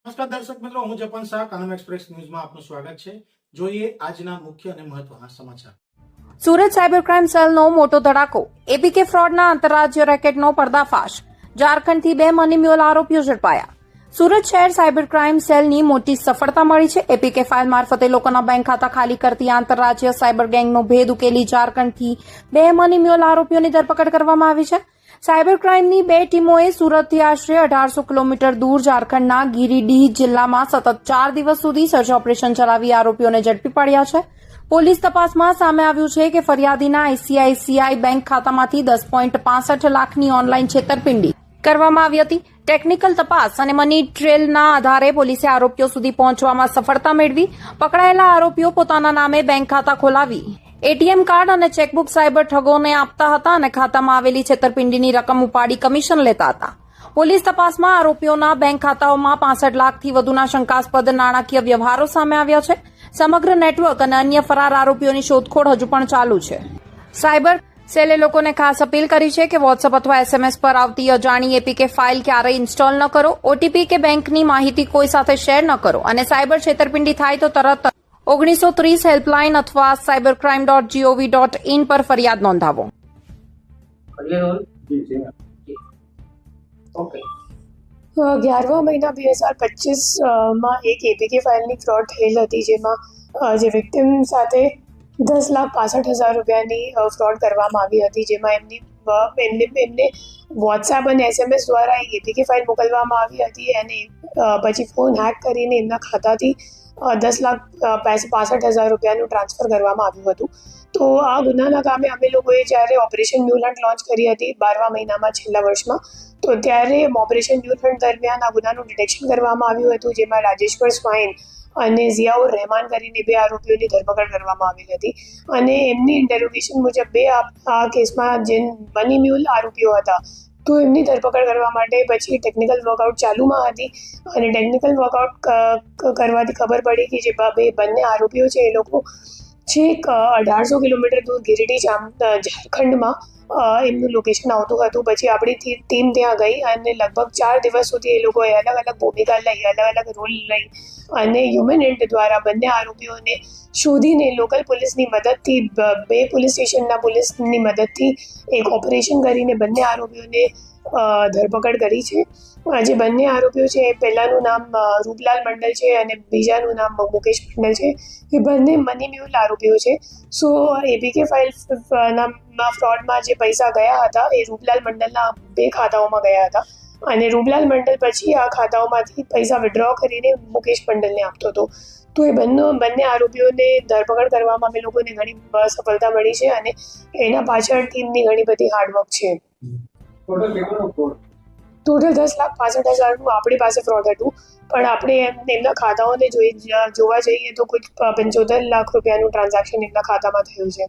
નમસ્કાર દર્શક મિત્રો, હું જપન શાહ, કાનમ એક્સપ્રેસ ન્યૂઝમાં આપનું સ્વાગત છે. જોઈએ આજના મુખ્ય અને મહત્વના સમાચાર. સુરત સાયબર ક્રાઇમ સેલનો મોટો ધડાકો. એપીકે ફ્રોડના આંતરરાજ્ય રેકેટનો પર્દાફાશ. ઝારખંડથી 2 મની મ્યુલ આરોપીઓ ઝડપાયા. સુરત શહેર સાયબર ક્રાઇમ સેલની મોટી સફળતા મળી છે. એપીકે ફાઇલ મારફતે લોકોના બેંક ખાતા ખાલી કરતી આંતરરાજ્ય સાયબર ગેંગનો ભેદ ઉકેલી ઝારખંડથી 2 મની મ્યુલ આરોપીઓની ધરપકડ કરવામાં આવી છે. સાયબર ક્રાઇમની 2 ટીમોએ સુરતથી આશરે 1800 કિલોમીટર દૂર ઝારખંડના ગિરિડીહ જિલ્લામાં સતત 4 દિવસ સુધી સર્ચ ઓપરેશન ચલાવી આરોપીઓને ઝડપી પાડ્યા છે. પોલીસ તપાસમાં સામે આવ્યું છે કે ફરિયાદીના આઈસીઆઈસીઆઈ બેંક ખાતામાંથી 10.65 લાખની ઓનલાઈન છેતરપિંડી કરવામાં આવી હતી. ટેકનિકલ તપાસ અને મની ટ્રેલના આધારે પોલીસે આરોપીઓ સુધી પહોંચવામાં સફળતા મેળવી. પકડાયેલા આરોપીઓ પોતાના નામે બેંક ખાતા ખોલાવી એટીએમ કાર્ડ અને ચેકબુક સાયબર ઠગોને આપતા હતા અને ખાતામાં આવેલી છેતરપિંડીની રકમ ઉપાડી કમિશન લેતા હતા. પોલીસ તપાસમાં આરોપીઓના બેંક ખાતાઓમાં 65 લાખથી વધુના શંકાસ્પદ નાણાકીય વ્યવહારો સામે આવ્યા છે. સમગ્ર નેટવર્ક અને અન્ય ફરાર આરોપીઓની શોધખોળ હજુ પણ ચાલુ છે. સાયબર સેલે લોકોને ખાસ અપીલ કરી છે કે વોટ્સએપ અથવા એસએમએસ પર આવતી અજાણી એપીકે ફાઇલ ક્યારેય ઇન્સ્ટોલ ન કરો. ઓટીપી કે બેંકની માહિતી કોઈ સાથે શેર ન કરો અને સાયબર છેતરપિંડી થાય તો તરત 1930 હેલ્પલાઇન અથવા cybercrime.gov.in પર ફરિયાદ નોંધાવો. 11 મહિના 2025માં એક એપીકે ફાઇલની ફ્રોડ થયેલ હતી, જેમાં જે વિક્ટિમ સાથે 10,65,000 રૂપિયાની ફ્રોડ કરવામાં આવી હતી, જેમાં એમને વોટ્સએપ અને એસએમએસ દ્વારા એક એપીકે ફાઇલ મોકલવામાં આવી હતી અને પછી ફોન હેક કરીને એમના ખાતાથી 10,65,000 રૂપિયાનું ટ્રાન્સફર કરવામાં આવ્યું હતું. તો આ ગુનાના કામે અમે લોકોએ જ્યારે ઓપરેશન મ્યુલ હન્ટ લોન્ચ કરી હતી 12મા મહિનામાં છેલ્લા વર્ષમાં, તો ત્યારે ઓપરેશન મ્યુલ હન્ટ દરમિયાન આ ગુનાનું ડિટેક્શન કરવામાં આવ્યું હતું, જેમાં રાજેશ્વર સ્વાઈન અને ઝિયાઉર રહેમાન કરીને 2 આરોપીઓની ધરપકડ કરવામાં આવેલી હતી. અને એમની ઇન્ટેરોગેશન મુજબ 2 આ કેસમાં જે મની મ્યુલ આરોપીઓ હતા, તો એમની ધરપકડ કરવા માટે પછી ટેકનિકલ વર્કઆઉટ ચાલુમાં હતી અને ટેકનિકલ વર્કઆઉટ કરવાથી ખબર પડી કે જે બંને આરોપીઓ છે એ લોકો છેક 1800 કિલોમીટર દૂર ગિરિડીહ ઝારખંડમાં એમનું લોકેશન આવતું હતું. પછી આપણી ટીમ ત્યાં ગઈ અને લગભગ 4 દિવસ સુધી એ લોકોએ અલગ અલગ ભૂમિકા લઈ, અલગ અલગ રોલ લઈ અને હ્યુમન એન્ટ દ્વારા બંને આરોપીઓને શોધીને લોકલ પોલીસની મદદથી 2 પોલીસ સ્ટેશનના પોલીસની મદદથી એક ઓપરેશન કરીને બંને આરોપીઓને ધરપકડ કરી છે. જે બંને આરોપીઓ છે, પહેલાનું નામ રૂપલાલ મંડલ છે અને બીજાનું નામ મુકેશ મંડલ છે. એ બંને મની મ્યુલ આરોપીઓ છે. સો એપીકે ફાઇલના ફ્રોડમાં જે પૈસા ગયા હતા એ રૂપલાલ મંડલના 2 ખાતાઓમાં ગયા હતા અને રૂપલાલ મંડલ પછી આ ખાતાઓમાંથી પૈસા વિડ્રો કરીને મુકેશ મંડલને આપતો હતો. તો એ બંને આરોપીઓને ધરપકડ કરવામાં અમે લોકોને ઘણી સફળતા મળી છે અને એના પાછળ ટીમની ઘણી બધી હાર્ડવર્ક છે. ટોટલ 10,65,000નું આપણી પાસે ફ્રોડ હતું, પણ આપણે એમના ખાતાઓને જોવા જઈએ તો કુલ 75 લાખ રૂપિયાનું ટ્રાન્ઝેક્શન એમના ખાતામાં થયું છે.